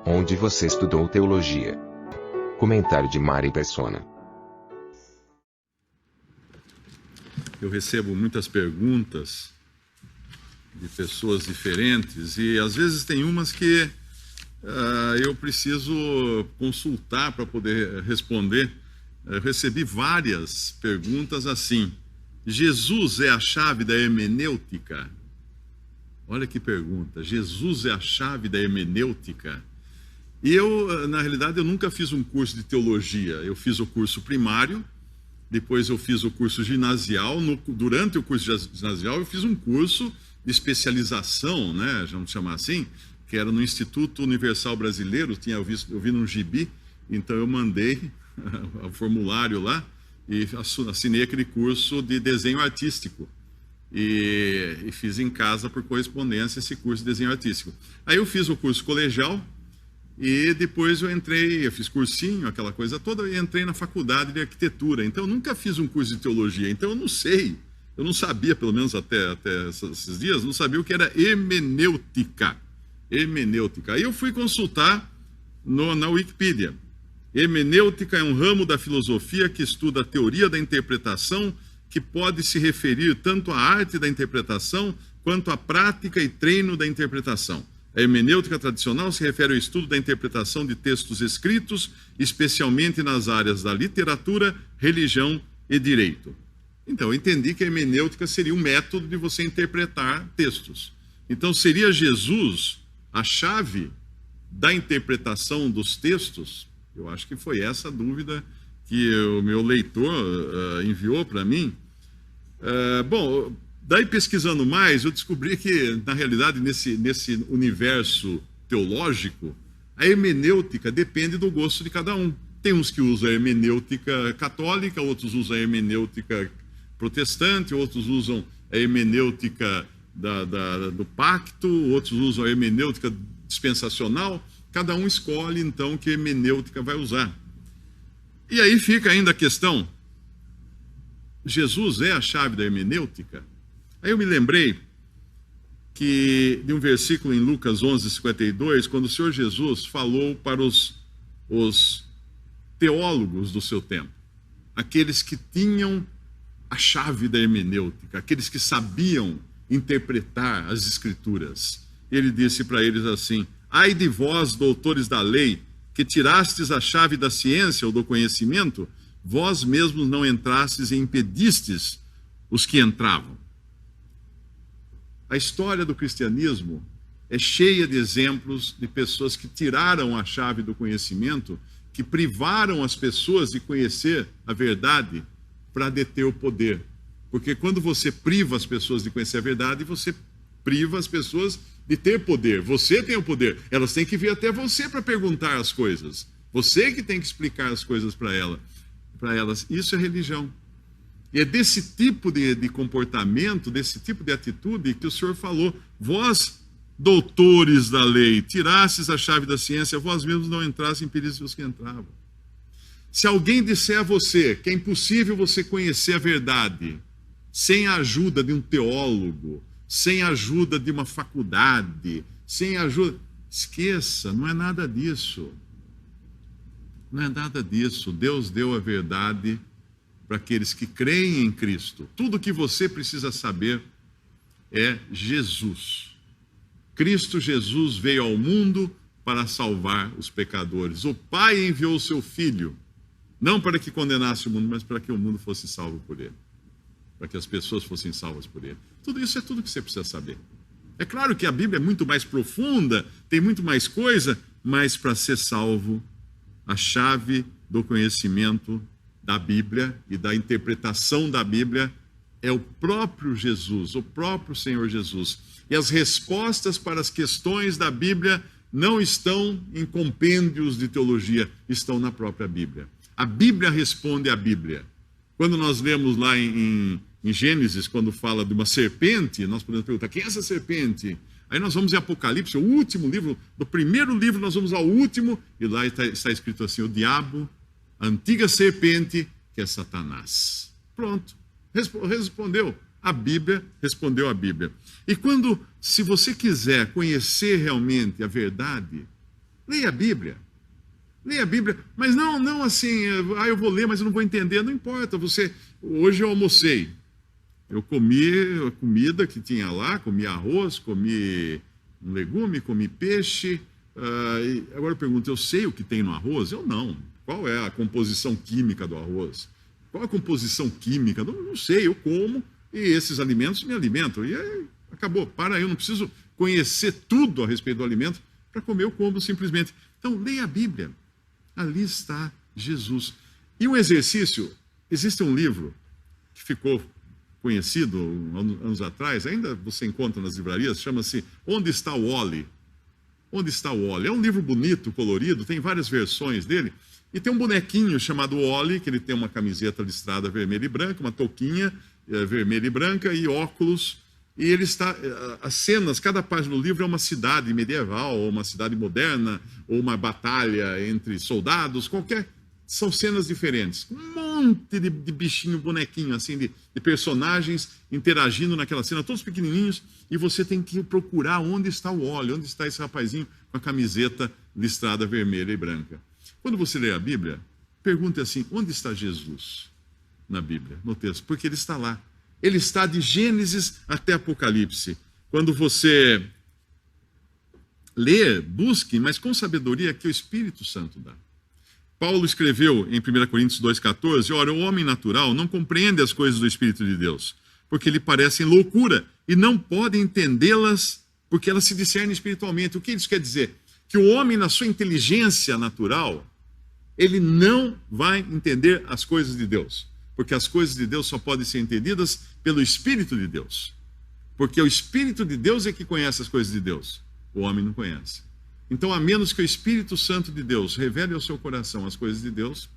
Onde você estudou teologia? Comentário de Mari Persona. Eu recebo muitas perguntas de pessoas diferentes e às vezes tem umas que eu preciso consultar para poder responder. Eu recebi várias perguntas assim: Jesus é a chave da hermenêutica? Olha que pergunta. Jesus é a chave da hermenêutica? E eu, na realidade, eu nunca fiz um curso de teologia. Eu fiz o curso primário, depois eu fiz o curso ginasial. Durante o curso ginasial, eu fiz um curso de especialização, né, vamos chamar assim, que era no Instituto Universal Brasileiro. Eu vi num gibi, então eu mandei o formulário lá e assinei aquele curso de desenho artístico. E fiz em casa, por correspondência, esse curso de desenho artístico. Aí eu fiz o curso colegial e depois eu fiz cursinho, aquela coisa toda, e entrei na faculdade de arquitetura. Então eu nunca fiz um curso de teologia, então eu não sei, eu não sabia, pelo menos até esses dias, não sabia o que era hermenêutica. Hermenêutica. Aí eu fui consultar na Wikipedia. Hermenêutica é um ramo da filosofia que estuda a teoria da interpretação, que pode se referir tanto à arte da interpretação quanto à prática e treino da interpretação. A hermenêutica tradicional se refere ao estudo da interpretação de textos escritos, especialmente nas áreas da literatura, religião e direito. Então, eu entendi que a hermenêutica seria um método de você interpretar textos. Então, seria Jesus a chave da interpretação dos textos? Eu acho que foi essa a dúvida que o meu leitor enviou para mim. Bom, daí pesquisando mais, eu descobri que, na realidade, nesse universo teológico, a hermenêutica depende do gosto de cada um. Tem uns que usam a hermenêutica católica, outros usam a hermenêutica protestante, outros usam a hermenêutica do pacto, outros usam a hermenêutica dispensacional. Cada um escolhe, então, que hermenêutica vai usar. E aí fica ainda a questão: Jesus é a chave da hermenêutica? Aí eu me lembrei de um versículo em Lucas 11:52, quando o Senhor Jesus falou para os teólogos do seu tempo, aqueles que tinham a chave da hermenêutica, aqueles que sabiam interpretar as Escrituras. Ele disse para eles assim: ai de vós, doutores da lei, que tirastes a chave da ciência ou do conhecimento, vós mesmos não entrastes e impedistes os que entravam. A história do cristianismo é cheia de exemplos de pessoas que tiraram a chave do conhecimento, que privaram as pessoas de conhecer a verdade para deter o poder. Porque quando você priva as pessoas de conhecer a verdade, você priva as pessoas de ter poder. Você tem o poder. Elas têm que vir até você para perguntar as coisas. Você que tem que explicar as coisas para elas. Isso é religião. E é desse tipo de comportamento, desse tipo de atitude que o Senhor falou: vós, doutores da lei, tirastes a chave da ciência, vós mesmos não entrastes e impedistes os que entravam. Se alguém disser a você que é impossível você conhecer a verdade sem a ajuda de um teólogo, sem a ajuda de uma faculdade, sem a ajuda... Esqueça, não é nada disso. Não é nada disso. Deus deu a verdade para aqueles que creem em Cristo. Tudo que você precisa saber é Jesus. Cristo Jesus veio ao mundo para salvar os pecadores. O Pai enviou o seu Filho, não para que condenasse o mundo, mas para que o mundo fosse salvo por ele. Para que as pessoas fossem salvas por ele. Tudo isso é tudo que você precisa saber. É claro que a Bíblia é muito mais profunda, tem muito mais coisa, mas para ser salvo, a chave do conhecimento da Bíblia e da interpretação da Bíblia é o próprio Jesus, o próprio Senhor Jesus. E as respostas para as questões da Bíblia não estão em compêndios de teologia, estão na própria Bíblia. A Bíblia responde à Bíblia. Quando nós lemos lá em Gênesis, quando fala de uma serpente, nós podemos perguntar: quem é essa serpente? Aí nós vamos em Apocalipse, o último livro, do primeiro livro nós vamos ao último, e lá está escrito assim: o diabo, a antiga serpente, que é Satanás. Pronto, respondeu. A Bíblia respondeu a Bíblia. E se você quiser conhecer realmente a verdade, Leia a Bíblia. Leia a Bíblia, mas não assim, eu vou ler, mas eu não vou entender. Não importa, hoje eu almocei. Eu comi a comida que tinha lá, comi arroz, comi um legume, comi peixe. Agora eu pergunto, eu sei o que tem no arroz? Eu não. Qual é a composição química do arroz? Qual a composição química? Não sei, eu como e esses alimentos me alimentam. E aí, acabou, para aí, eu não preciso conhecer tudo a respeito do alimento para comer, eu como simplesmente. Então, leia a Bíblia. Ali está Jesus. E um exercício, existe um livro que ficou conhecido anos atrás, ainda você encontra nas livrarias, chama-se Onde está o Wally? Onde está o Wally? É um livro bonito, colorido, tem várias versões dele, e tem um bonequinho chamado Wally, que ele tem uma camiseta listrada vermelha e branca, uma touquinha vermelha e branca e óculos. E ele está, as cenas, cada página do livro é uma cidade medieval, ou uma cidade moderna, ou uma batalha entre soldados, são cenas diferentes. Um monte de bichinho, bonequinho, assim, de personagens interagindo naquela cena, todos pequenininhos, e você tem que procurar onde está o óleo, onde está esse rapazinho com a camiseta listrada vermelha e branca. Quando você lê a Bíblia, pergunte assim, onde está Jesus na Bíblia, no texto? Porque ele está lá. Ele está de Gênesis até Apocalipse. Quando você lê, busque, mas com sabedoria que o Espírito Santo dá. Paulo escreveu em 1 Coríntios 2,14, ora, o homem natural não compreende as coisas do Espírito de Deus, porque lhe parecem loucura, e não pode entendê-las, porque elas se discernem espiritualmente. O que isso quer dizer? Que o homem, na sua inteligência natural, ele não vai entender as coisas de Deus. Porque as coisas de Deus só podem ser entendidas pelo Espírito de Deus. Porque o Espírito de Deus é que conhece as coisas de Deus. O homem não conhece. Então, a menos que o Espírito Santo de Deus revele ao seu coração as coisas de Deus,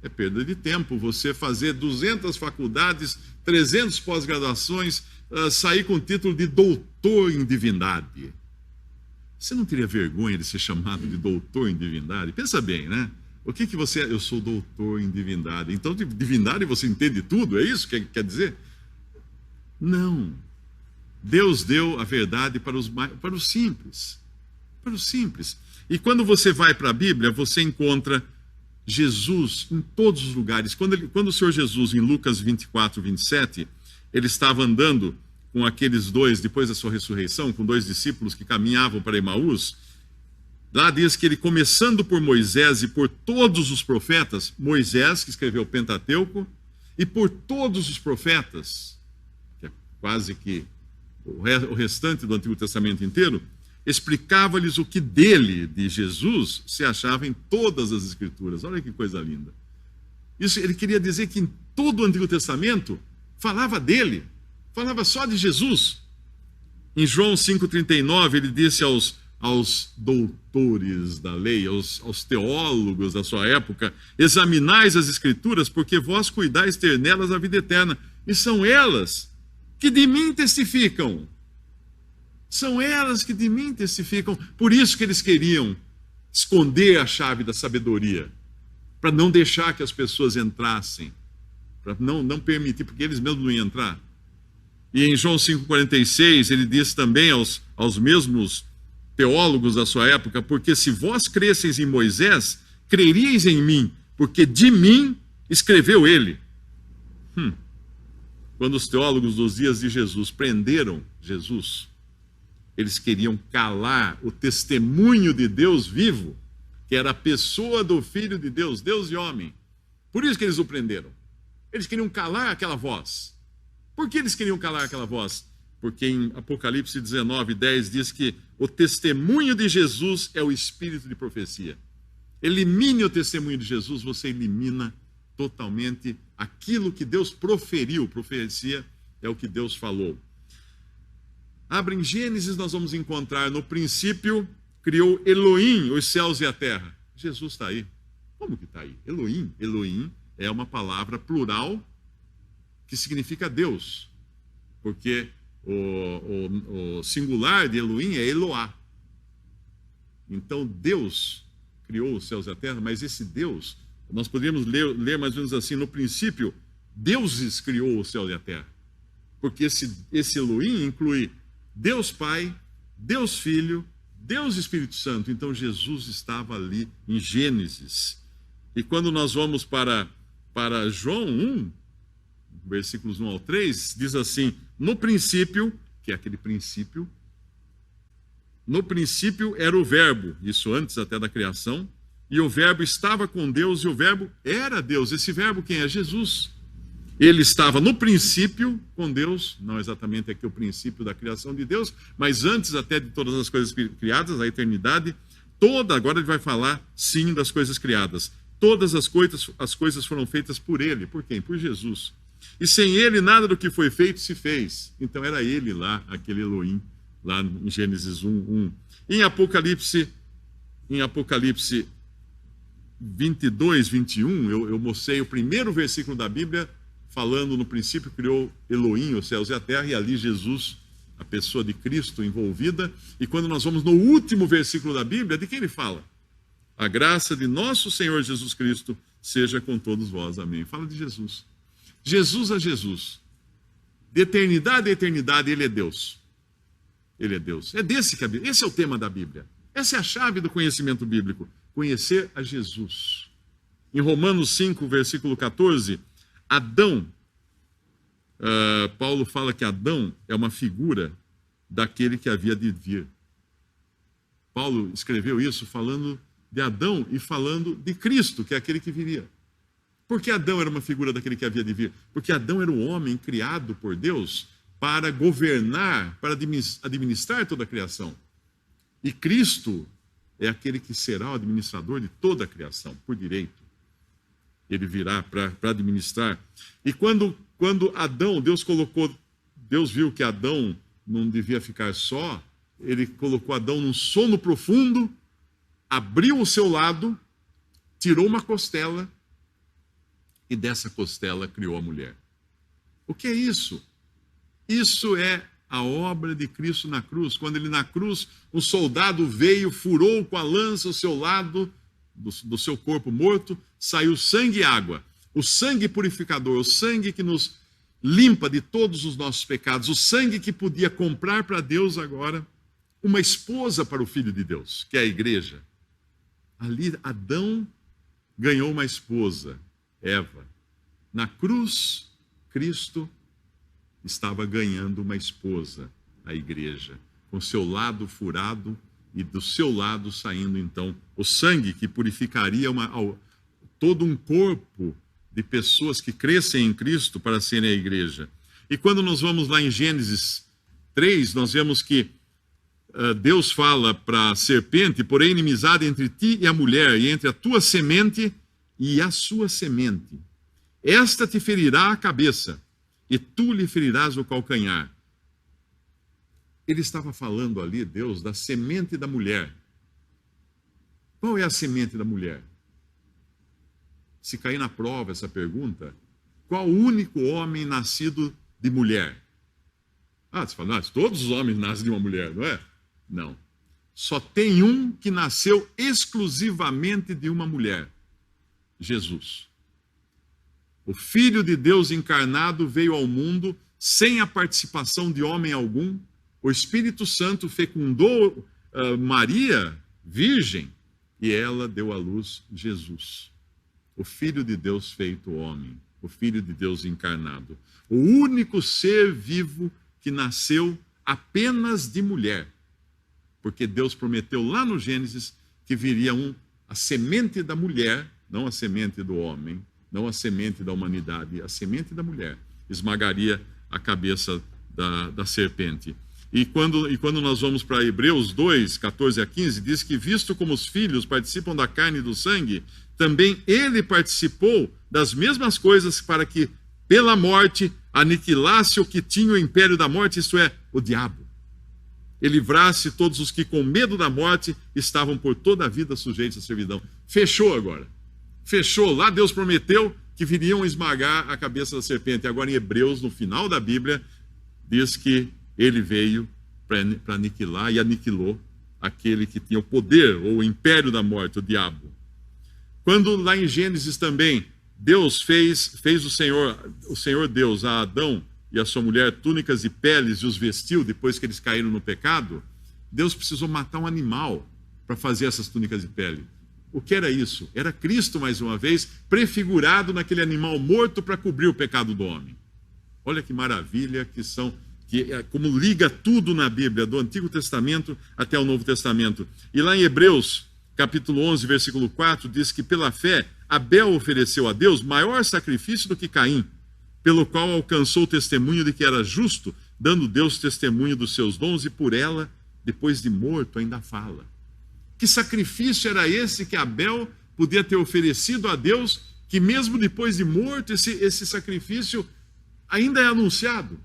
é perda de tempo. Você fazer 200 faculdades, 300 pós-graduações, sair com o título de doutor em divindade. Você não teria vergonha de ser chamado de doutor em divindade? Pensa bem, né? O que você é? Eu sou doutor em divindade. Então, de divindade você entende tudo? É isso que quer dizer? Não. Deus deu a verdade para os simples. Para os simples. E quando você vai para a Bíblia, você encontra Jesus em todos os lugares. Quando o Senhor Jesus, em Lucas 24, 27, ele estava andando com aqueles dois, depois da sua ressurreição, com 2 discípulos que caminhavam para Emaús, lá diz que ele, começando por Moisés e por todos os profetas, Moisés, que escreveu o Pentateuco, e por todos os profetas, que é quase que o restante do Antigo Testamento inteiro, explicava-lhes o que dele, de Jesus, se achava em todas as Escrituras. Olha que coisa linda. Isso, ele queria dizer que em todo o Antigo Testamento falava dele, falava só de Jesus. Em João 5,39, ele disse aos doutores da lei, aos teólogos da sua época, examinais as Escrituras, porque vós cuidais ter nelas a vida eterna, e são elas que de mim testificam. São elas que de mim testificam. Por isso que eles queriam esconder a chave da sabedoria, para não deixar que as pessoas entrassem, para não permitir, porque eles mesmos não iam entrar. E em João 5,46, ele diz também aos mesmos teólogos da sua época, porque se vós cresceis em Moisés, creríeis em mim, porque de mim escreveu ele. Quando os teólogos dos dias de Jesus prenderam Jesus, eles queriam calar o testemunho de Deus vivo, que era a pessoa do Filho de Deus, Deus e homem. Por isso que eles o prenderam. Eles queriam calar aquela voz. Por que eles queriam calar aquela voz? Porque em Apocalipse 19, 10 diz que o testemunho de Jesus é o espírito de profecia. Elimine o testemunho de Jesus, você elimina totalmente aquilo que Deus proferiu. Profecia é o que Deus falou. Abre em Gênesis, nós vamos encontrar, no princípio, criou Elohim os céus e a terra. Jesus está aí. Como que está aí? Elohim. Elohim é uma palavra plural que significa Deus. Porque o singular de Elohim é Eloá. Então, Deus criou os céus e a terra, mas esse Deus, nós poderíamos ler mais ou menos assim, no princípio, deuses criou o céu e a terra. Porque esse Elohim inclui Deus Pai, Deus Filho, Deus e Espírito Santo. Então Jesus estava ali em Gênesis. E quando nós vamos para João 1, versículos 1 ao 3, diz assim: no princípio, que é aquele princípio, no princípio era o verbo, isso antes até da criação, e o verbo estava com Deus, e o verbo era Deus. Esse verbo quem é? Jesus. Ele estava no princípio com Deus, não exatamente aqui o princípio da criação de Deus, mas antes até de todas as coisas criadas, a eternidade toda. Agora ele vai falar, sim, das coisas criadas. Todas as coisas foram feitas por ele. Por quem? Por Jesus. E sem ele nada do que foi feito se fez. Então era ele lá, aquele Elohim, lá em Gênesis 1:1. Em Apocalipse 22, 21, eu mostrei o primeiro versículo da Bíblia, falando no princípio criou Elohim os céus e a terra, e ali Jesus, a pessoa de Cristo envolvida. E quando nós vamos no último versículo da Bíblia, de quem ele fala? A graça de nosso Senhor Jesus Cristo seja com todos vós. Amém. Fala de Jesus. Jesus a Jesus. De eternidade a eternidade, ele é Deus. Ele é Deus. É desse que esse é o tema da Bíblia. Essa é a chave do conhecimento bíblico. Conhecer a Jesus. Em Romanos 5, versículo 14, Adão, Paulo fala que Adão é uma figura daquele que havia de vir. Paulo escreveu isso falando de Adão e falando de Cristo, que é aquele que viria. Por que Adão era uma figura daquele que havia de vir? Porque Adão era o homem criado por Deus para governar, para administrar toda a criação. E Cristo é aquele que será o administrador de toda a criação, por direito. Ele virá para administrar. E quando Adão, Deus viu que Adão não devia ficar só, ele colocou Adão num sono profundo, abriu o seu lado, tirou uma costela, e dessa costela criou a mulher. O que é isso? Isso é a obra de Cristo na cruz. Quando ele na cruz, um soldado veio, furou com a lança o seu lado do seu corpo morto, saiu sangue e água. O sangue purificador, o sangue que nos limpa de todos os nossos pecados, o sangue que podia comprar para Deus agora uma esposa para o Filho de Deus, que é a igreja. Ali Adão ganhou uma esposa, Eva. Na cruz, Cristo estava ganhando uma esposa, a igreja, com seu lado furado e do seu lado saindo então o sangue que purificaria todo um corpo de pessoas que crescem em Cristo para serem a igreja. E quando nós vamos lá em Gênesis 3, nós vemos que Deus fala para a serpente: porém inimizade entre ti e a mulher, e entre a tua semente e a sua semente. Esta te ferirá a cabeça, e tu lhe ferirás o calcanhar. Ele estava falando ali, Deus, da semente da mulher. Qual é a semente da mulher? Se cair na prova essa pergunta, qual o único homem nascido de mulher? Você fala, todos os homens nascem de uma mulher, não é? Não. Só tem um que nasceu exclusivamente de uma mulher: Jesus. O Filho de Deus encarnado veio ao mundo sem a participação de homem algum. O Espírito Santo fecundou Maria, virgem, e ela deu à luz Jesus. O Filho de Deus feito homem, o Filho de Deus encarnado. O único ser vivo que nasceu apenas de mulher. Porque Deus prometeu lá no Gênesis que viria a semente da mulher, não a semente do homem, não a semente da humanidade, a semente da mulher esmagaria a cabeça da serpente. E quando nós vamos para Hebreus 2, 14 a 15, diz que visto como os filhos participam da carne e do sangue, também ele participou das mesmas coisas para que, pela morte, aniquilasse o que tinha o império da morte, isto é, o diabo. E livrasse todos os que com medo da morte estavam por toda a vida sujeitos à servidão. Fechou agora. Fechou. Lá Deus prometeu que viriam esmagar a cabeça da serpente. Agora em Hebreus, no final da Bíblia, diz que ele veio para aniquilar e aniquilou aquele que tinha o poder ou o império da morte, o diabo. Quando lá em Gênesis também, Deus fez o Senhor Deus a Adão e a sua mulher túnicas e peles e os vestiu depois que eles caíram no pecado, Deus precisou matar um animal para fazer essas túnicas de pele. O que era isso? Era Cristo, mais uma vez, prefigurado naquele animal morto para cobrir o pecado do homem. Olha que maravilha como liga tudo na Bíblia, do Antigo Testamento até o Novo Testamento. E lá em Hebreus, capítulo 11, versículo 4, diz que pela fé, Abel ofereceu a Deus maior sacrifício do que Caim, pelo qual alcançou o testemunho de que era justo, dando Deus testemunho dos seus dons, e por ela, depois de morto, ainda fala. Que sacrifício era esse que Abel podia ter oferecido a Deus, que mesmo depois de morto, esse sacrifício ainda é anunciado?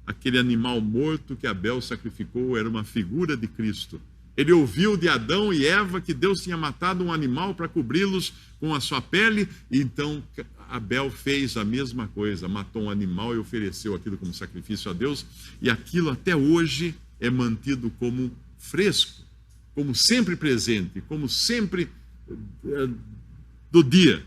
Aquele animal morto que Abel sacrificou era uma figura de Cristo. Ele ouviu de Adão e Eva que Deus tinha matado um animal para cobri-los com a sua pele, e então Abel fez a mesma coisa, matou um animal e ofereceu aquilo como sacrifício a Deus, e aquilo até hoje é mantido como fresco, como sempre presente, como sempre do dia,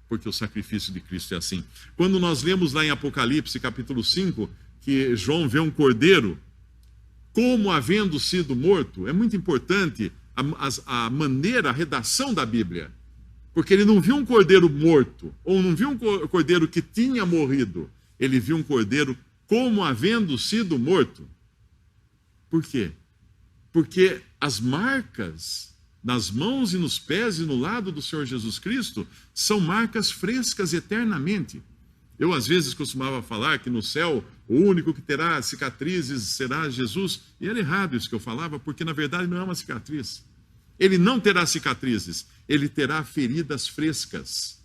porque o sacrifício de Cristo é assim. Quando nós lemos lá em Apocalipse, capítulo 5, que João vê um cordeiro, como havendo sido morto, é muito importante a maneira, a redação da Bíblia, porque ele não viu um cordeiro morto, ou não viu um cordeiro que tinha morrido, ele viu um cordeiro como havendo sido morto. Por quê? Porque as marcas nas mãos e nos pés e no lado do Senhor Jesus Cristo são marcas frescas eternamente. Eu, às vezes, costumava falar que no céu o único que terá cicatrizes será Jesus, e era errado isso que eu falava, porque na verdade não é uma cicatriz. Ele não terá cicatrizes, ele terá feridas frescas,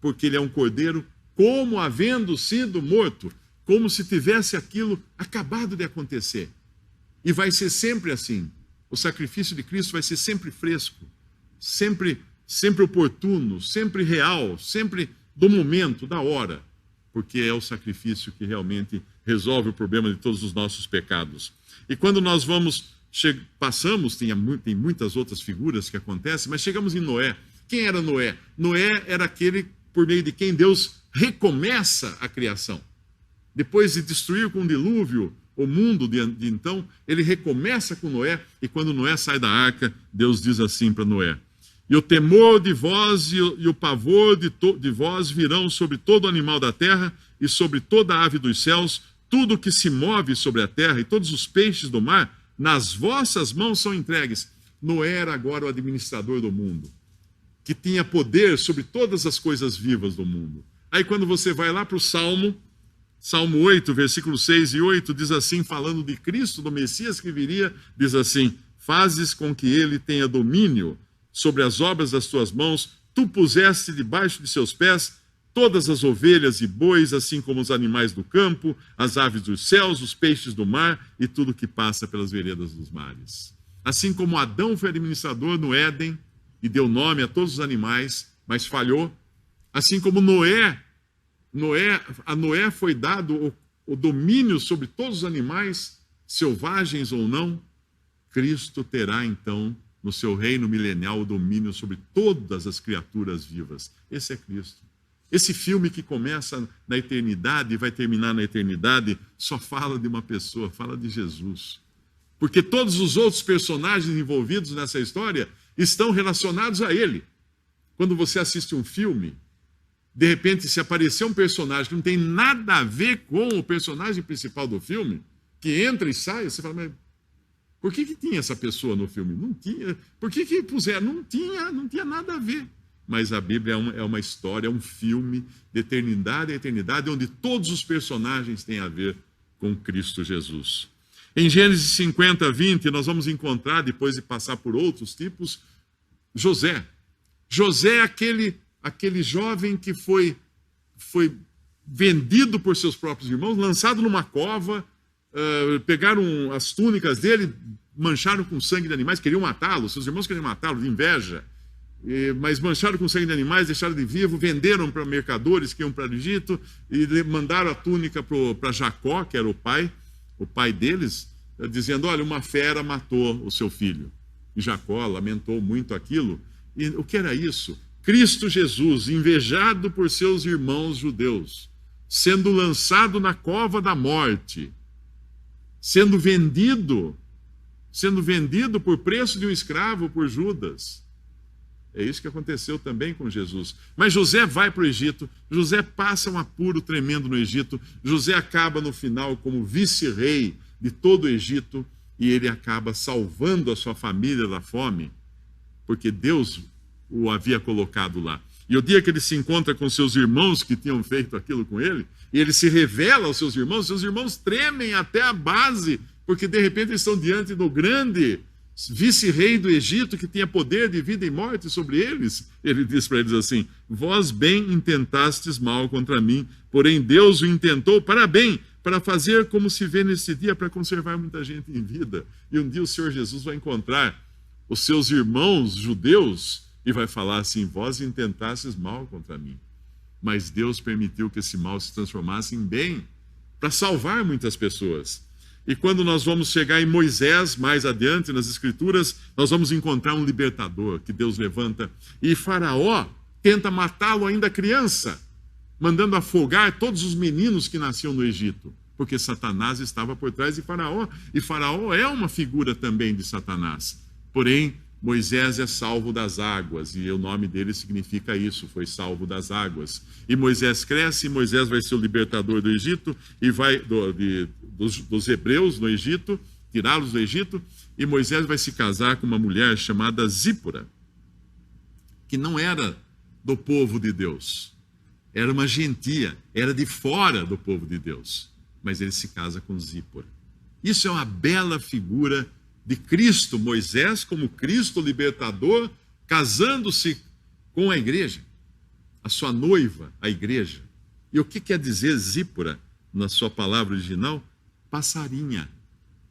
porque ele é um cordeiro como havendo sido morto, como se tivesse aquilo acabado de acontecer. E vai ser sempre assim. O sacrifício de Cristo vai ser sempre fresco, sempre oportuno, sempre real, sempre do momento, da hora, porque é o sacrifício que realmente resolve o problema de todos os nossos pecados. E quando nós passamos, tem muitas outras figuras que acontecem, mas chegamos em Noé. Quem era Noé? Noé era aquele por meio de quem Deus recomeça a criação. Depois de destruir com o dilúvio o mundo de então, ele recomeça com Noé, e quando Noé sai da arca, Deus diz assim para Noé: e o temor de vós e o pavor de vós virão sobre todo animal da terra e sobre toda ave dos céus, tudo que se move sobre a terra e todos os peixes do mar, nas vossas mãos são entregues. Noé era agora o administrador do mundo, que tinha poder sobre todas as coisas vivas do mundo. Aí quando você vai lá para o Salmo 8, versículos 6 e 8, diz assim, falando de Cristo, do Messias que viria, diz assim: fazes com que ele tenha domínio sobre as obras das tuas mãos, tu puseste debaixo de seus pés todas as ovelhas e bois, assim como os animais do campo, as aves dos céus, os peixes do mar e tudo que passa pelas veredas dos mares. Assim como Adão foi administrador no Éden e deu nome a todos os animais, mas falhou, assim como a Noé foi dado o domínio sobre todos os animais, selvagens ou não, Cristo terá então no seu reino milenial o domínio sobre todas as criaturas vivas. Esse é Cristo. Esse filme que começa na eternidade e vai terminar na eternidade só fala de uma pessoa, fala de Jesus. Porque todos os outros personagens envolvidos nessa história estão relacionados a ele. Quando você assiste um filme, de repente, se aparecer um personagem que não tem nada a ver com o personagem principal do filme, que entra e sai, você fala, mas por que tinha essa pessoa no filme? Não tinha. Por que puseram? Não tinha nada a ver. Mas a Bíblia é uma história, é um filme de eternidade a eternidade, onde todos os personagens têm a ver com Cristo Jesus. Em Gênesis 50, 20, nós vamos encontrar, depois de passar por outros tipos, José. José é aquele jovem que foi vendido por seus próprios irmãos, lançado numa cova, pegaram as túnicas dele, mancharam com sangue de animais, queriam matá-lo, seus irmãos queriam matá-lo de inveja, mas mancharam com sangue de animais, deixaram de vivo, venderam para mercadores que iam para o Egito e mandaram a túnica para Jacó, que era o pai deles, dizendo, olha, uma fera matou o seu filho. E Jacó lamentou muito aquilo. E o que era isso? Cristo Jesus, invejado por seus irmãos judeus, sendo lançado na cova da morte, sendo vendido por preço de um escravo por Judas. É isso que aconteceu também com Jesus. Mas José vai para o Egito, José passa um apuro tremendo no Egito, José acaba no final como vice-rei de todo o Egito, e ele acaba salvando a sua família da fome, porque Deus o havia colocado lá. E o dia que ele se encontra com seus irmãos que tinham feito aquilo com ele, e ele se revela aos seus irmãos tremem até a base, porque de repente eles estão diante do grande vice-rei do Egito, que tinha poder de vida e morte sobre eles. Ele diz para eles assim: vós bem intentastes mal contra mim, porém Deus o intentou para bem, para fazer como se vê nesse dia, para conservar muita gente em vida. E um dia o Senhor Jesus vai encontrar os seus irmãos judeus e vai falar assim: vós intentastes mal contra mim, mas Deus permitiu que esse mal se transformasse em bem, para salvar muitas pessoas. E quando nós vamos chegar em Moisés, mais adiante nas Escrituras, nós vamos encontrar um libertador que Deus levanta. E Faraó tenta matá-lo ainda criança, mandando afogar todos os meninos que nasciam no Egito, porque Satanás estava por trás de Faraó. E Faraó é uma figura também de Satanás. Porém, Moisés é salvo das águas, e o nome dele significa isso, foi salvo das águas. E Moisés cresce, e Moisés vai ser o libertador do Egito, e vai dos hebreus no Egito, tirá-los do Egito, e Moisés vai se casar com uma mulher chamada Zípora, que não era do povo de Deus, era uma gentia, era de fora do povo de Deus, mas ele se casa com Zípora. Isso é uma bela figura de Cristo, Moisés como Cristo libertador, casando-se com a igreja, a sua noiva, a igreja. E o que quer dizer Zípora na sua palavra original? Passarinha.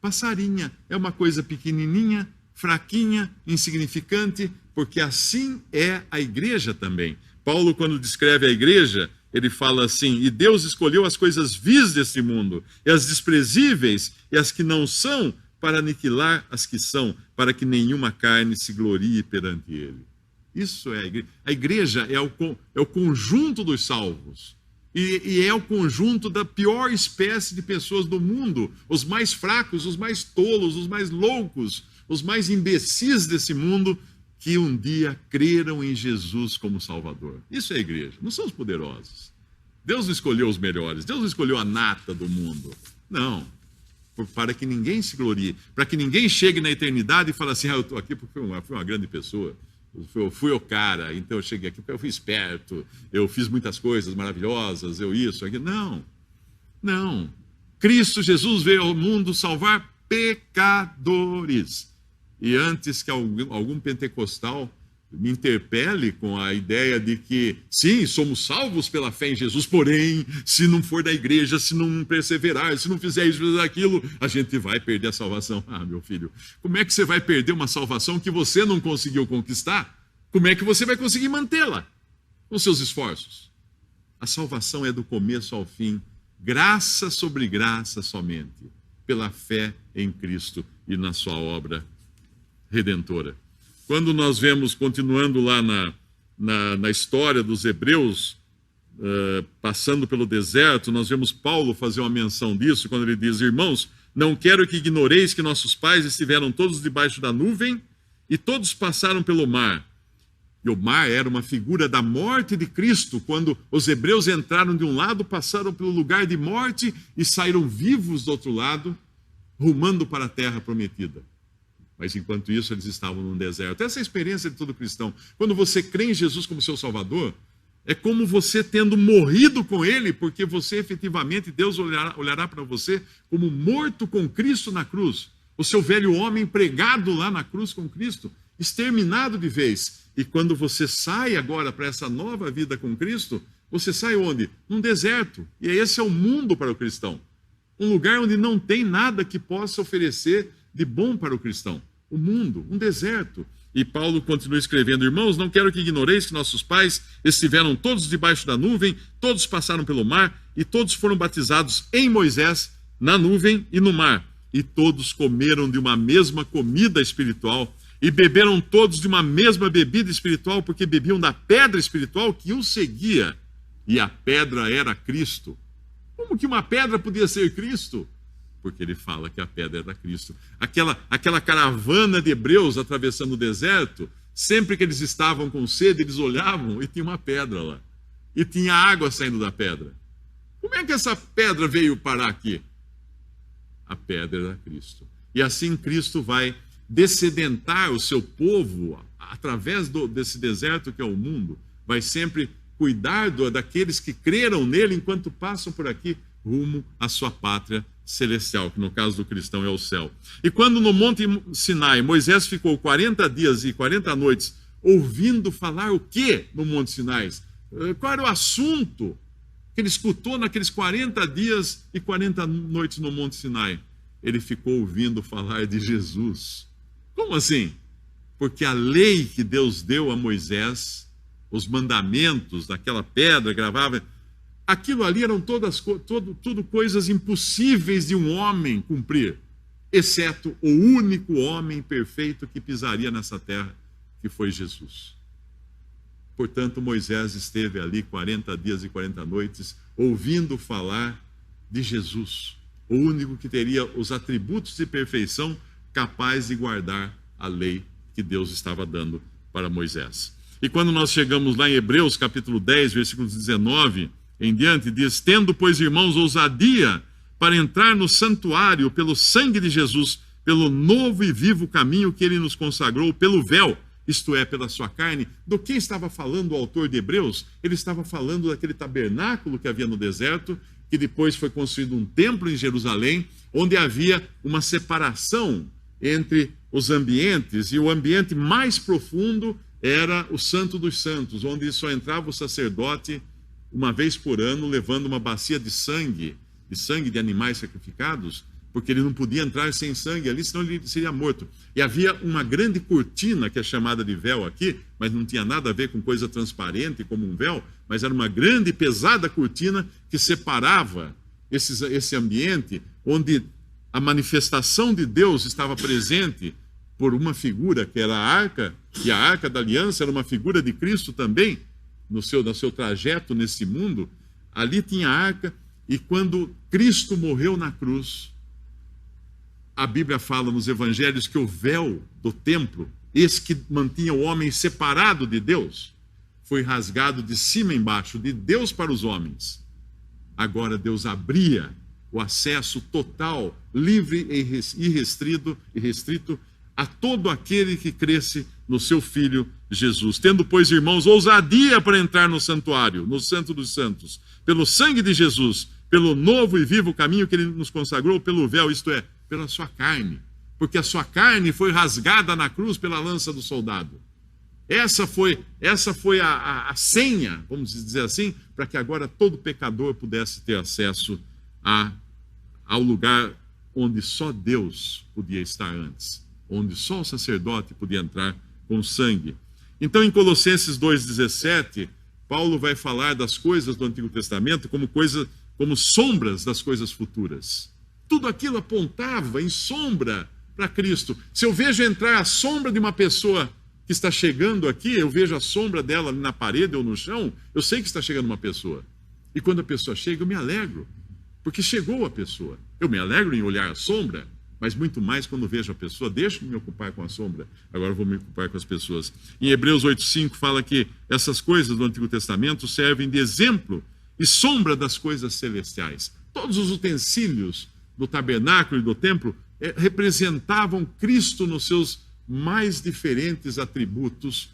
Passarinha é uma coisa pequenininha, fraquinha, insignificante, porque assim é a igreja também. Paulo, quando descreve a igreja, ele fala assim: e Deus escolheu as coisas vis deste mundo, e as desprezíveis, e as que não são, para aniquilar as que são, para que nenhuma carne se glorie perante ele. Isso é a igreja. A igreja é o conjunto dos salvos. E é o conjunto da pior espécie de pessoas do mundo. Os mais fracos, os mais tolos, os mais loucos, os mais imbecis desse mundo, que um dia creram em Jesus como Salvador. Isso é a igreja. Não são os poderosos. Deus não escolheu os melhores. Deus não escolheu a nata do mundo. Não. Para que ninguém se glorie, para que ninguém chegue na eternidade e fale assim: eu estou aqui porque fui uma grande pessoa, eu fui o cara, então eu cheguei aqui porque eu fui esperto, eu fiz muitas coisas maravilhosas, eu isso, aquilo. Não, não. Cristo Jesus veio ao mundo salvar pecadores. E antes que algum pentecostal me interpele com a ideia de que, sim, somos salvos pela fé em Jesus, porém, se não for da igreja, se não perseverar, se não fizer isso, fizer aquilo, a gente vai perder a salvação. Ah, meu filho, como é que você vai perder uma salvação que você não conseguiu conquistar? Como é que você vai conseguir mantê-la? Com seus esforços. A salvação é do começo ao fim, graça sobre graça somente, pela fé em Cristo e na sua obra redentora. Quando nós vemos, continuando lá na história dos hebreus, passando pelo deserto, nós vemos Paulo fazer uma menção disso, quando ele diz: irmãos, não quero que ignoreis que nossos pais estiveram todos debaixo da nuvem e todos passaram pelo mar. E o mar era uma figura da morte de Cristo. Quando os hebreus entraram de um lado, passaram pelo lugar de morte e saíram vivos do outro lado, rumando para a terra prometida. Mas enquanto isso eles estavam num deserto. Essa é a experiência de todo cristão. Quando você crê em Jesus como seu Salvador, é como você tendo morrido com Ele, porque você efetivamente, Deus olhará para você como morto com Cristo na cruz. O seu velho homem pregado lá na cruz com Cristo, exterminado de vez. E quando você sai agora para essa nova vida com Cristo, você sai onde? Num deserto. E esse é o mundo para o cristão. Um lugar onde não tem nada que possa oferecer de bom para o cristão. O mundo, um deserto. E Paulo continua escrevendo: irmãos, não quero que ignoreis que nossos pais estiveram todos debaixo da nuvem, todos passaram pelo mar, e todos foram batizados em Moisés, na nuvem e no mar. E todos comeram de uma mesma comida espiritual, e beberam todos de uma mesma bebida espiritual, porque bebiam da pedra espiritual que os seguia. E a pedra era Cristo. Como que uma pedra podia ser Cristo? Porque ele fala que a pedra era Cristo. Aquela caravana de hebreus atravessando o deserto, sempre que eles estavam com sede, eles olhavam e tinha uma pedra lá. E tinha água saindo da pedra. Como é que essa pedra veio parar aqui? A pedra era Cristo. E assim Cristo vai descedentar o seu povo através desse deserto que é o mundo. Vai sempre cuidar daqueles que creram nele enquanto passam por aqui rumo à sua pátria celestial, que no caso do cristão é o céu. E quando no Monte Sinai Moisés ficou 40 dias e 40 noites ouvindo falar o quê no Monte Sinai? Qual era o assunto que ele escutou naqueles 40 dias e 40 noites no Monte Sinai? Ele ficou ouvindo falar de Jesus. Como assim? Porque a lei que Deus deu a Moisés, os mandamentos daquela pedra gravada, aquilo ali eram tudo coisas impossíveis de um homem cumprir, exceto o único homem perfeito que pisaria nessa terra, que foi Jesus. Portanto, Moisés esteve ali 40 dias e 40 noites, ouvindo falar de Jesus, o único que teria os atributos de perfeição capaz de guardar a lei que Deus estava dando para Moisés. E quando nós chegamos lá em Hebreus, capítulo 10, versículos 19 em diante, diz: tendo, pois, irmãos, ousadia para entrar no santuário pelo sangue de Jesus, pelo novo e vivo caminho que ele nos consagrou, pelo véu, isto é, pela sua carne. Do que estava falando o autor de Hebreus? Ele estava falando daquele tabernáculo que havia no deserto, que depois foi construído um templo em Jerusalém, onde havia uma separação entre os ambientes, e o ambiente mais profundo era o Santo dos Santos, onde só entrava o sacerdote uma vez por ano, levando uma bacia de sangue de animais sacrificados, porque ele não podia entrar sem sangue ali, senão ele seria morto. E havia uma grande cortina, que é chamada de véu aqui, mas não tinha nada a ver com coisa transparente como um véu, mas era uma grande e pesada cortina que separava esse ambiente, onde a manifestação de Deus estava presente por uma figura que era a arca, e a arca da aliança era uma figura de Cristo também, no seu trajeto nesse mundo. Ali tinha a arca, e quando Cristo morreu na cruz, a Bíblia fala nos evangelhos que o véu do templo, esse que mantinha o homem separado de Deus, foi rasgado de cima a embaixo, de Deus para os homens. Agora Deus abria o acesso total, livre e restrito a todo aquele que cresce no seu Filho Jesus. Tendo, pois, irmãos, ousadia para entrar no santuário, no Santo dos Santos, pelo sangue de Jesus, pelo novo e vivo caminho que ele nos consagrou, pelo véu, isto é, pela sua carne. Porque a sua carne foi rasgada na cruz pela lança do soldado. Essa foi a senha, vamos dizer assim, para que agora todo pecador pudesse ter acesso ao lugar onde só Deus podia estar antes, onde só o sacerdote podia entrar com sangue. Então, em Colossenses 2,17, Paulo vai falar das coisas do Antigo Testamento como sombras das coisas futuras. Tudo aquilo apontava em sombra para Cristo. Se eu vejo entrar a sombra de uma pessoa que está chegando aqui, eu vejo a sombra dela na parede ou no chão, eu sei que está chegando uma pessoa. E quando a pessoa chega, eu me alegro, porque chegou a pessoa. Eu me alegro em olhar a sombra, mas muito mais quando vejo a pessoa. Deixa de me ocupar com a sombra, agora eu vou me ocupar com as pessoas. Em Hebreus 8,5 fala que essas coisas do Antigo Testamento servem de exemplo e sombra das coisas celestiais. Todos os utensílios do tabernáculo e do templo representavam Cristo nos seus mais diferentes atributos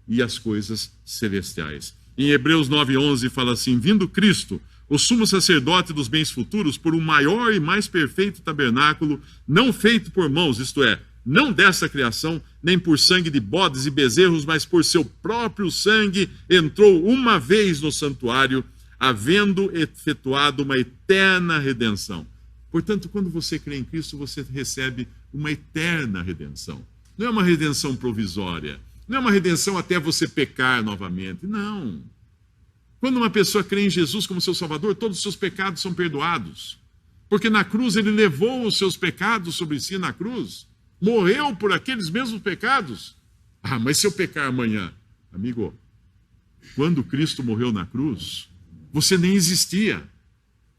e as coisas celestiais. Em Hebreus 9,11 fala assim: vindo Cristo, o sumo sacerdote dos bens futuros, por um maior e mais perfeito tabernáculo, não feito por mãos, isto é, não dessa criação, nem por sangue de bodes e bezerros, mas por seu próprio sangue, entrou uma vez no santuário, havendo efetuado uma eterna redenção. Portanto, quando você crê em Cristo, você recebe uma eterna redenção. Não é uma redenção provisória, não é uma redenção até você pecar novamente, não. Quando uma pessoa crê em Jesus como seu Salvador, todos os seus pecados são perdoados. Porque na cruz ele levou os seus pecados sobre si na cruz. Morreu por aqueles mesmos pecados. Ah, mas se eu pecar amanhã? Amigo, quando Cristo morreu na cruz, você nem existia.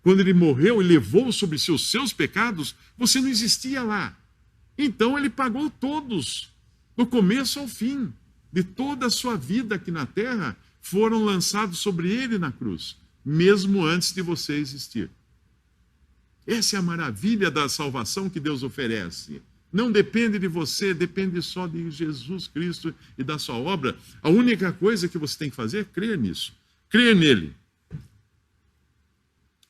quando ele morreu e levou sobre si os seus pecados, você não existia lá. Então ele pagou todos, do começo ao fim, de toda a sua vida aqui na terra, foram lançados sobre ele na cruz, mesmo antes de você existir. Essa é a maravilha da salvação que Deus oferece. Não depende de você, depende só de Jesus Cristo e da sua obra. A única coisa que você tem que fazer é crer nisso, crer nele.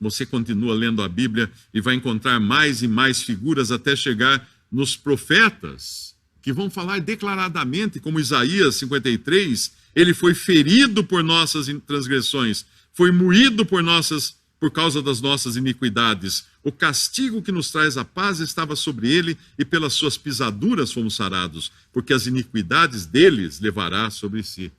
Você continua lendo a Bíblia e vai encontrar mais e mais figuras até chegar nos profetas, que vão falar declaradamente, como Isaías 53, ele foi ferido por nossas transgressões, foi moído por causa das nossas iniquidades. O castigo que nos traz a paz estava sobre ele, e pelas suas pisaduras fomos sarados, porque as iniquidades deles levará sobre si.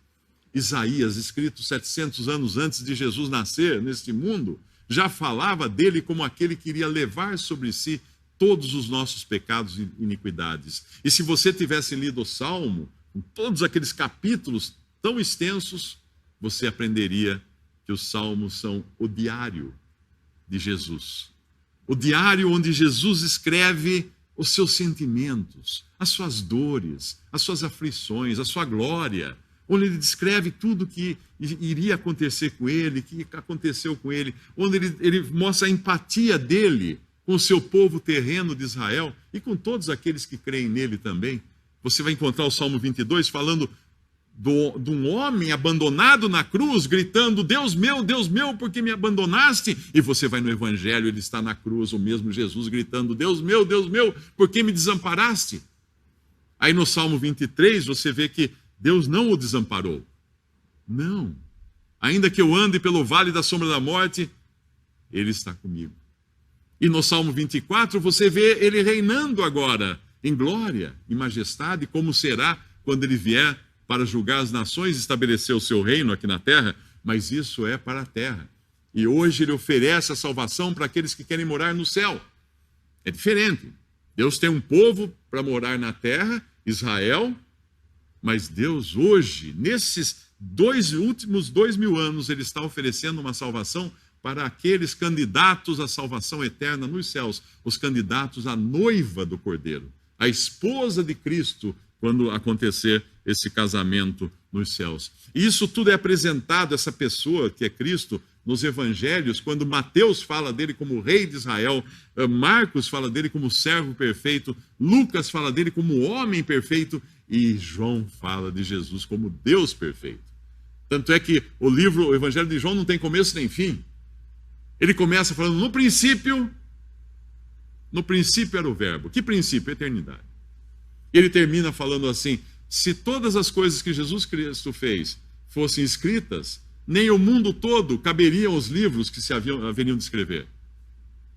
Isaías, escrito 700 anos antes de Jesus nascer neste mundo, já falava dele como aquele que iria levar sobre si todos os nossos pecados e iniquidades. E se você tivesse lido o Salmo, com todos aqueles capítulos tão extensos, você aprenderia que os Salmos são o diário de Jesus. O diário onde Jesus escreve os seus sentimentos, as suas dores, as suas aflições, a sua glória, onde ele descreve tudo que iria acontecer com ele, que aconteceu com ele, onde ele mostra a empatia dele com o seu povo terreno de Israel e com todos aqueles que creem nele também. Você vai encontrar o Salmo 22 falando de um homem abandonado na cruz, gritando, Deus meu, por que me abandonaste? E você vai no Evangelho, ele está na cruz, o mesmo Jesus gritando, Deus meu, por que me desamparaste? Aí no Salmo 23 você vê que Deus não o desamparou. Não. Ainda que eu ande pelo vale da sombra da morte, ele está comigo. E no Salmo 24 você vê ele reinando agora em glória, em majestade, como será quando ele vier para julgar as nações e estabelecer o seu reino aqui na terra, mas isso é para a terra. E hoje ele oferece a salvação para aqueles que querem morar no céu. É diferente. Deus tem um povo para morar na terra, Israel, mas Deus hoje, nesses últimos 2000 anos, ele está oferecendo uma salvação para aqueles candidatos à salvação eterna nos céus, os candidatos à noiva do Cordeiro, a esposa de Cristo, quando acontecer esse casamento nos céus. E isso tudo é apresentado, essa pessoa que é Cristo, nos evangelhos, quando Mateus fala dele como rei de Israel, Marcos fala dele como servo perfeito, Lucas fala dele como homem perfeito, e João fala de Jesus como Deus perfeito. Tanto é que o Evangelho de João não tem começo nem fim. Ele começa falando, no princípio era o verbo. Que princípio? Eternidade. Ele termina falando assim, se todas as coisas que Jesus Cristo fez fossem escritas, nem o mundo todo caberiam os livros que se haveriam de escrever.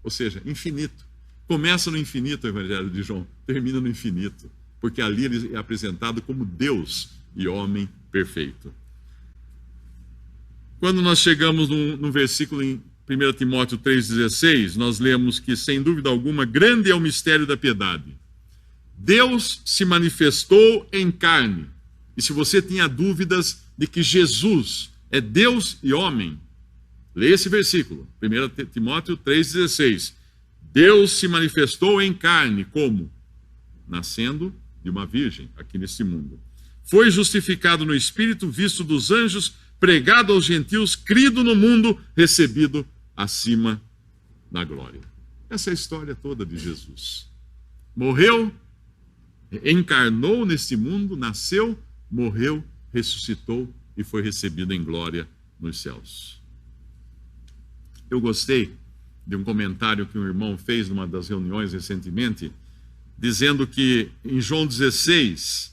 Ou seja, infinito. Começa no infinito o Evangelho de João, termina no infinito. Porque ali ele é apresentado como Deus e homem perfeito. Quando nós chegamos no versículo em 1 Timóteo 3,16, nós lemos que, sem dúvida alguma, grande é o mistério da piedade. Deus se manifestou em carne. E se você tinha dúvidas de que Jesus é Deus e homem, leia esse versículo, 1 Timóteo 3,16. Deus se manifestou em carne, como? Nascendo de uma virgem, aqui nesse mundo. Foi justificado no Espírito, visto dos anjos, pregado aos gentios, crido no mundo, recebido acima da glória. Essa é a história toda de Jesus. Morreu, encarnou neste mundo, nasceu, morreu, ressuscitou e foi recebido em glória nos céus. Eu gostei de um comentário que um irmão fez numa das reuniões recentemente, dizendo que em João 16,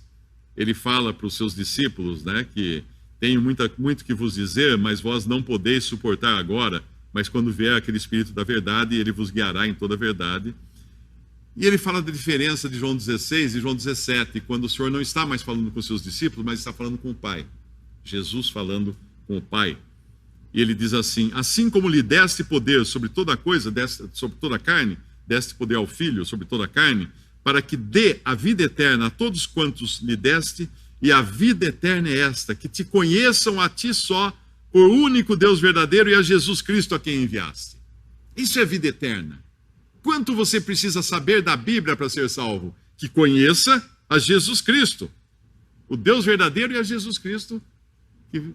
ele fala para os seus discípulos, né, que tenho muito que vos dizer, mas vós não podeis suportar agora, mas quando vier aquele Espírito da verdade, ele vos guiará em toda a verdade. E ele fala da diferença de João 16 e João 17, quando o Senhor não está mais falando com os seus discípulos, mas está falando com o Pai. Jesus falando com o Pai. E ele diz assim, assim como lhe deste poder sobre toda coisa, sobre toda a carne, deste poder ao Filho sobre toda a carne, para que dê a vida eterna a todos quantos lhe deste, e a vida eterna é esta, que te conheçam a ti só, por único Deus verdadeiro, e a Jesus Cristo a quem enviaste. Isso é vida eterna. Quanto você precisa saber da Bíblia para ser salvo? Que conheça a Jesus Cristo, o Deus verdadeiro, e a Jesus Cristo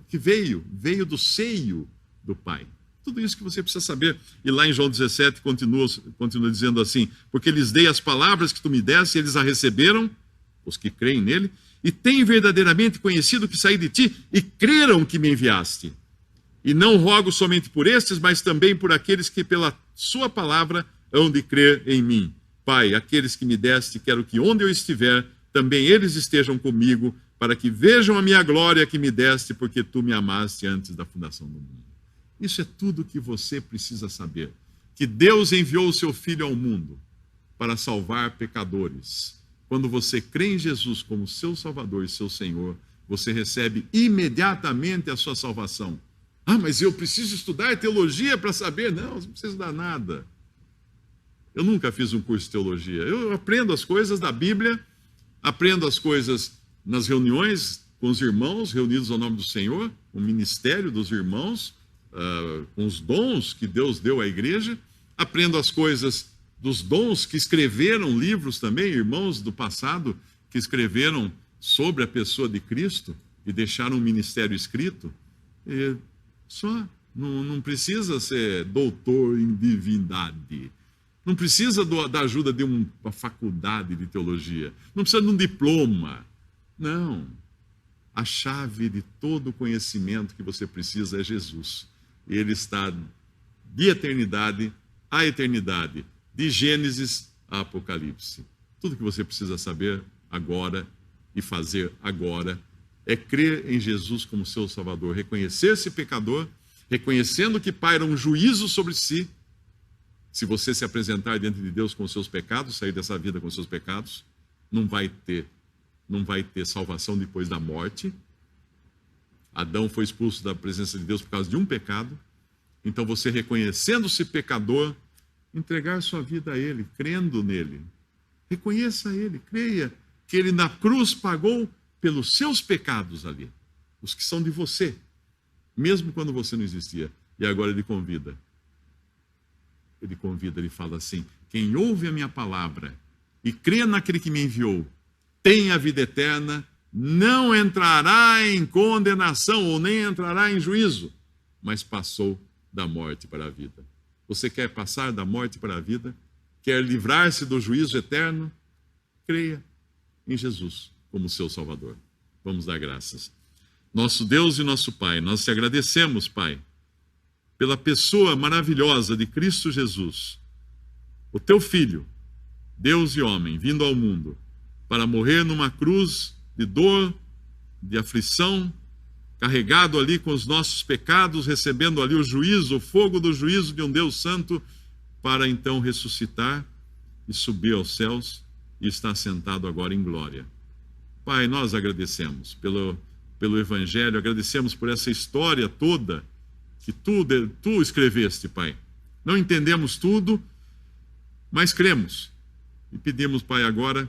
que veio do seio do Pai. Tudo isso que você precisa saber. E lá em João 17 continua dizendo assim: porque lhes dei as palavras que tu me deste, e eles a receberam, os que creem nele, e têm verdadeiramente conhecido que saí de ti, e creram que me enviaste. E não rogo somente por estes, mas também por aqueles que pela sua palavra hão de crer em mim. Pai, aqueles que me deste, quero que onde eu estiver, também eles estejam comigo, para que vejam a minha glória que me deste, porque tu me amaste antes da fundação do mundo. Isso é tudo que você precisa saber. Que Deus enviou o seu Filho ao mundo para salvar pecadores. Quando você crê em Jesus como seu Salvador e seu Senhor, você recebe imediatamente a sua salvação. Ah, mas eu preciso estudar teologia para saber? Não, você não precisa estudar nada. Eu nunca fiz um curso de teologia. Eu aprendo as coisas da Bíblia, aprendo as coisas nas reuniões com os irmãos reunidos ao nome do Senhor, o ministério dos irmãos, com os dons que Deus deu à igreja. Aprendo as coisas dos dons que escreveram livros também, irmãos do passado que escreveram sobre a pessoa de Cristo e deixaram um ministério escrito. E só, não precisa ser doutor em divindade. Não precisa da ajuda de uma faculdade de teologia. Não precisa de um diploma. Não. A chave de todo o conhecimento que você precisa é Jesus. Ele está de eternidade a eternidade, de Gênesis a Apocalipse. Tudo que você precisa saber agora e fazer agora é crer em Jesus como seu Salvador, reconhecer-se pecador, reconhecendo que paira um juízo sobre si. Se você se apresentar diante de Deus com os seus pecados, sair dessa vida com os seus pecados, não vai ter salvação depois da morte. Adão foi expulso da presença de Deus por causa de um pecado. Então você, reconhecendo-se pecador, entregar sua vida a Ele, crendo nele. Reconheça Ele, creia que Ele na cruz pagou pelos seus pecados ali, os que são de você, mesmo quando você não existia. E agora Ele convida, ele fala assim: quem ouve a minha palavra e crê naquele que me enviou, tem a vida eterna, não entrará em condenação ou nem entrará em juízo, mas passou da morte para a vida. Você quer passar da morte para a vida? Quer livrar-se do juízo eterno? Creia em Jesus como seu Salvador. Vamos dar graças. Nosso Deus e nosso Pai, nós te agradecemos, Pai, pela pessoa maravilhosa de Cristo Jesus, o teu Filho, Deus e homem, vindo ao mundo para morrer numa cruz de dor, de aflição, carregado ali com os nossos pecados, recebendo ali o juízo, o fogo do juízo de um Deus santo, para então ressuscitar e subir aos céus e estar sentado agora em glória. Pai, nós agradecemos pelo Evangelho, agradecemos por essa história toda que tu escreveste, Pai. Não entendemos tudo, mas cremos. E pedimos, Pai, agora,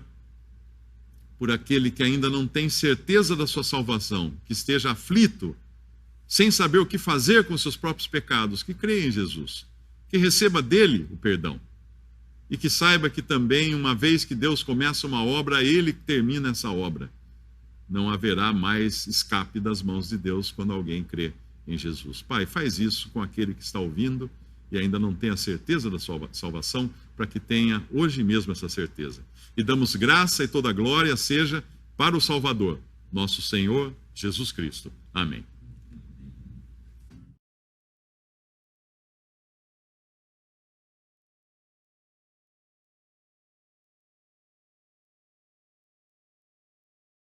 por aquele que ainda não tem certeza da sua salvação, que esteja aflito, sem saber o que fazer com seus próprios pecados, que creia em Jesus, que receba dele o perdão. E que saiba que também, uma vez que Deus começa uma obra, Ele termina essa obra. Não haverá mais escape das mãos de Deus quando alguém crê em Jesus. Pai, faz isso com aquele que está ouvindo e ainda não tem a certeza da sua salvação, para que tenha hoje mesmo essa certeza. E damos graça e toda glória seja para o Salvador, nosso Senhor Jesus Cristo. Amém.